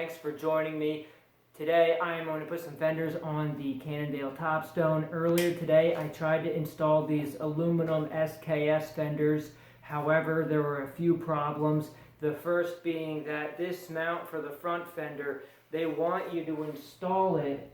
Thanks for joining me. Today I am going to put some fenders on the Cannondale Topstone. Earlier today I tried to install these aluminum SKS fenders. However, there were a few problems. The first being that this mount for the front fender, they want you to install it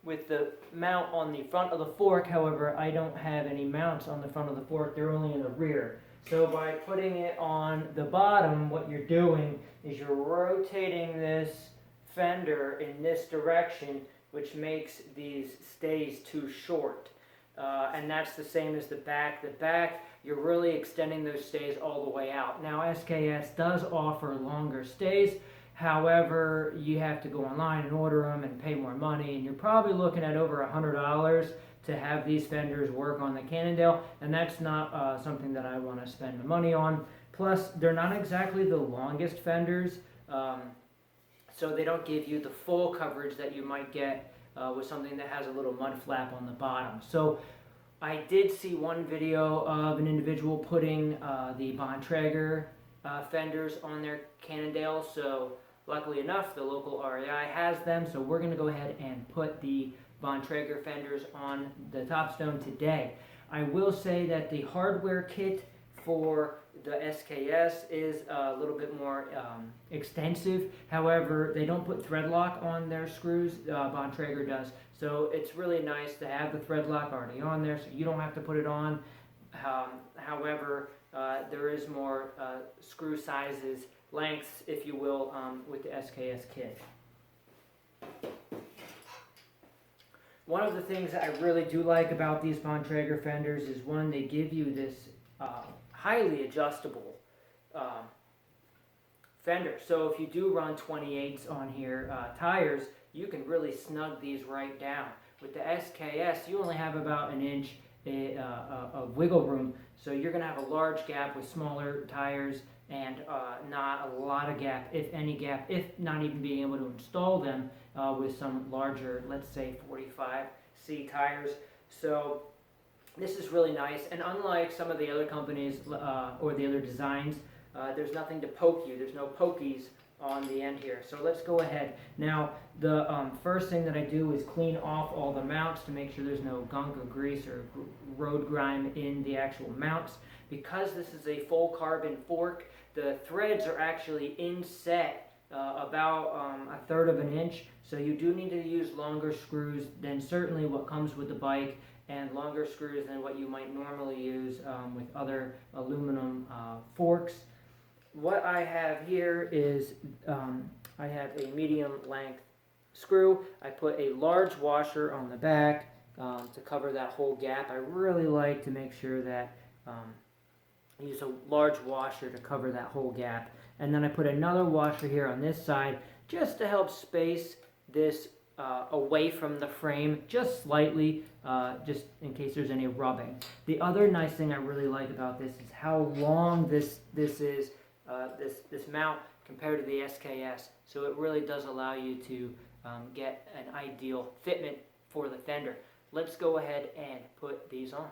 with the mount on the front of the fork. However, I don't have any mounts on the front of the fork, they're only in the rear. So by putting it on the bottom, what you're doing is you're rotating this fender in this direction, which makes these stays too short. And that's the same as the back. The back, you're really extending those stays all the way out. Now SKS does offer longer stays. However, you have to go online and order them and pay more money, and you're probably looking at over $100 to have these fenders work on the Cannondale, and that's not something that I want to spend the money on. Plus, they're not exactly the longest fenders, so they don't give you the full coverage that you might get with something that has a little mud flap on the bottom. So I did see one video of an individual putting the Bontrager fenders on their Cannondale, so luckily enough the local REI has them, so we're going to go ahead and put the Bontrager fenders on the Topstone today. I will say that the hardware kit for the SKS is a little bit more extensive. However, they don't put thread lock on their screws. Bontrager does. So it's really nice to have the thread lock already on there, so you don't have to put it on. However, there is more screw sizes, lengths, if you will, with the SKS kit. One of the things that I really do like about these Bontrager fenders is, one, they give you this highly adjustable fender. So if you do run 28s on here tires, you can really snug these right down. With the SKS, you only have about an inch of wiggle room, so you're going to have a large gap with smaller tires and not a lot of gap, if any gap, if not even being able to install them with some larger, let's say 45C tires. So this is really nice, and unlike some of the other companies or the other designs, there's nothing to poke you. There's no pokies on the end here. So let's go ahead. Now the first thing that I do is clean off all the mounts to make sure there's no gunk or grease or road grime in the actual mounts. Because this is a full carbon fork, the threads are actually inset about 1/3 of an inch, so you do need to use longer screws than certainly what comes with the bike, and longer screws than what you might normally use with other aluminum forks. What I have here is I have a medium length screw. I put a large washer on the back to cover that whole gap. I really like to make sure that I use a large washer to cover that whole gap. And then I put another washer here on this side just to help space this away from the frame just slightly, just in case there's any rubbing. The other nice thing I really like about this is how long this is, this mount compared to the SKS. So it really does allow you to get an ideal fitment for the fender. Let's go ahead and put these on.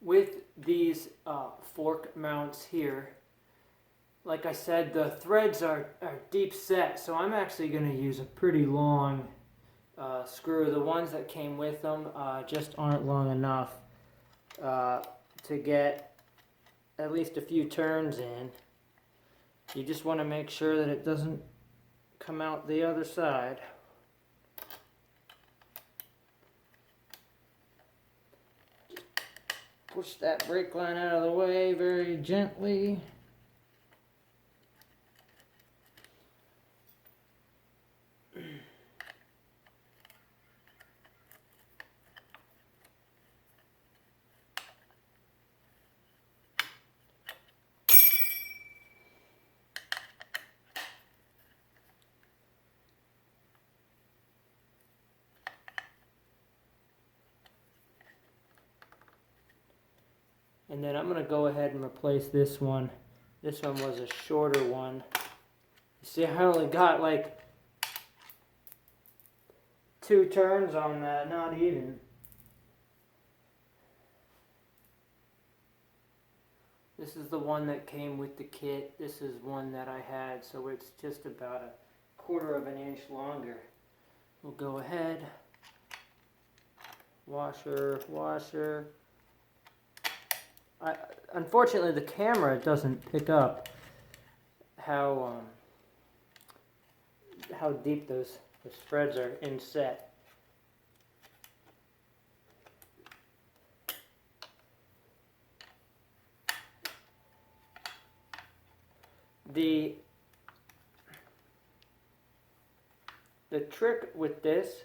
With these fork mounts here, like I said, the threads are deep set, so I'm actually going to use a pretty long screw. The ones that came with them just aren't long enough to get at least a few turns in. You just want to make sure that it doesn't come out the other side. push that brake line out of the way very gently. And then I'm going to go ahead and replace this one. This one was a shorter one. You see, I only got like 2 turns on that, not even. This is the one that came with the kit. This is one that I had, so it's just about a 1/4 of an inch longer. We'll go ahead. Washer, washer. Unfortunately, the camera doesn't pick up how deep those threads are inset. The trick with this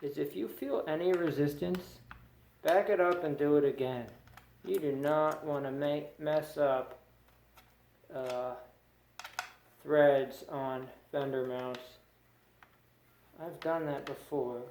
is if you feel any resistance, back it up and do it again. You do not want to mess up threads on Fender mounts. I've done that before.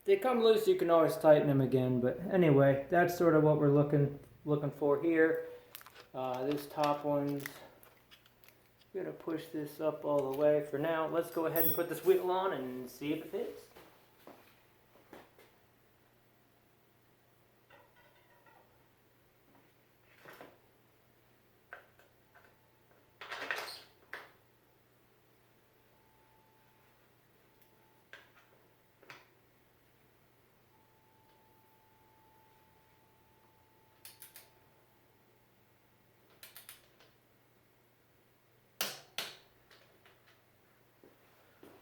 They come loose, you can always tighten them again, but anyway, that's sort of what we're looking for here. This top one's gonna push this up all the way for now. Let's go ahead and put this wheel on and see if it fits.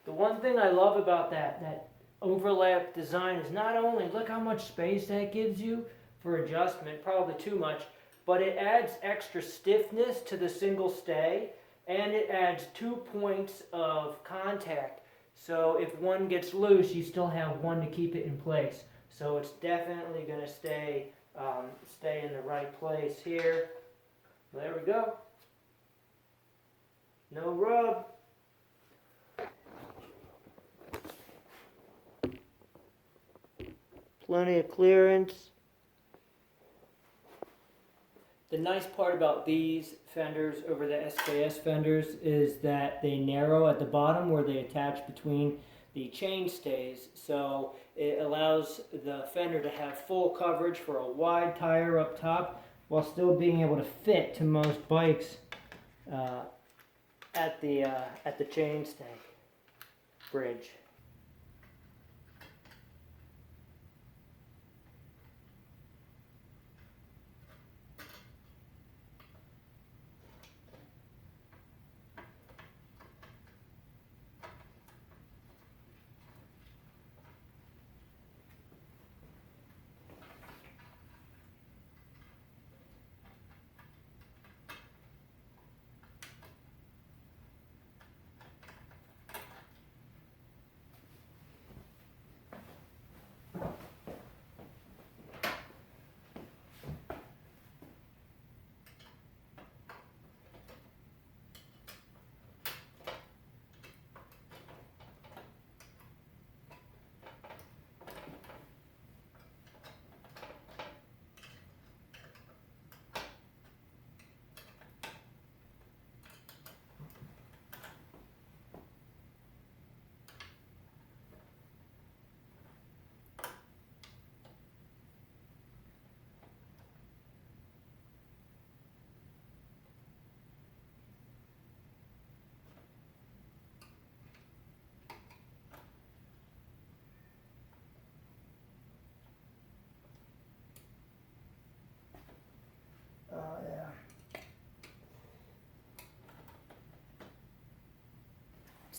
The one thing I love about that overlap design is not only look how much space that gives you for adjustment, probably too much, but it adds extra stiffness to the single stay, and it adds 2 points of contact. So if one gets loose, you still have one to keep it in place. So it's definitely going to stay in the right place here. There we go. No rub. Plenty of clearance. The nice part about these Fenders over the SKS Fenders is that they narrow at the bottom where they attach between the chain stays. So it allows the Fender to have full coverage for a wide tire up top while still being able to fit to most bikes at the chainstay bridge.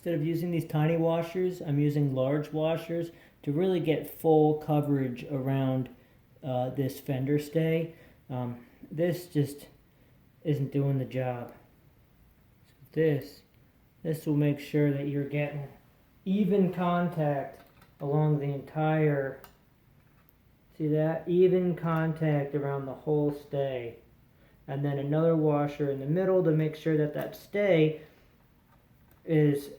instead of using these tiny washers, I'm using large washers to really get full coverage around this fender stay. This just isn't doing the job. So this will make sure that you're getting even contact along the entire, see that? Even contact around the whole stay. And then another washer in the middle to make sure that that stay is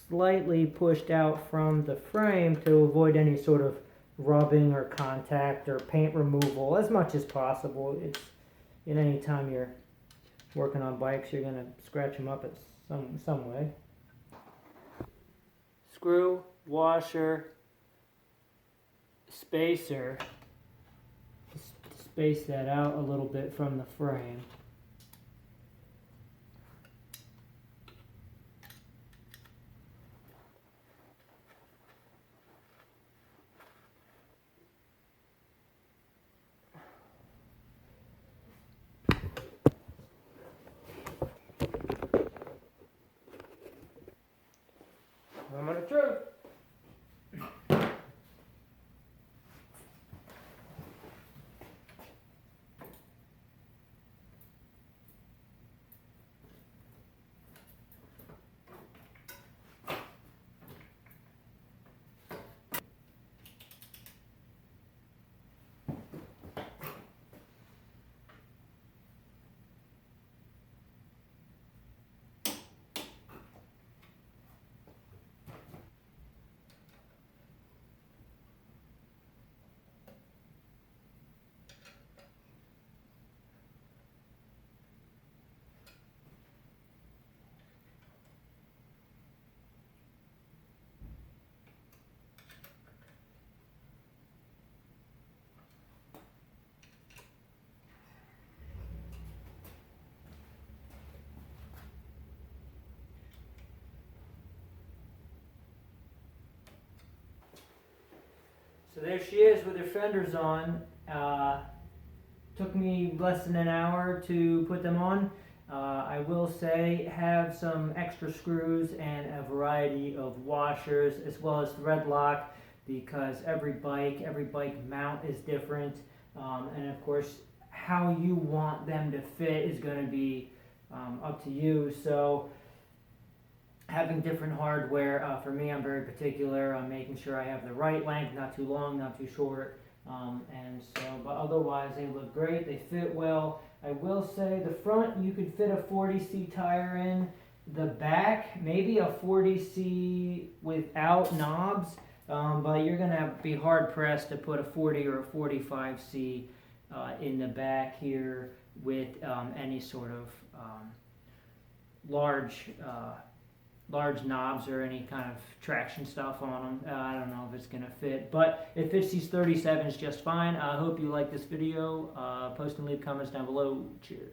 slightly pushed out from the frame to avoid any sort of rubbing or contact or paint removal as much as possible. It's, any time you're working on bikes, you're going to scratch them up at some way. Screw, washer, spacer, to space that out a little bit from the frame. Moment of truth. So there she is with her fenders on. Took me less than an hour to put them on. I will say have some extra screws and a variety of washers as well as thread lock, because every bike mount is different, and of course how you want them to fit is going to be up to you. So having different hardware, for me, I'm very particular on making sure I have the right length, not too long, not too short, and so, but otherwise they look great, they fit well. I will say the front you could fit a 40C tire in, the back maybe a 40C without knobs, but you're going to be hard pressed to put a 40 or a 45C in the back here with any sort of large knobs or any kind of traction stuff on them. I don't know if it's going to fit, but it fits these 37s just fine. I hope you like this video. Post and leave comments down below. Cheers.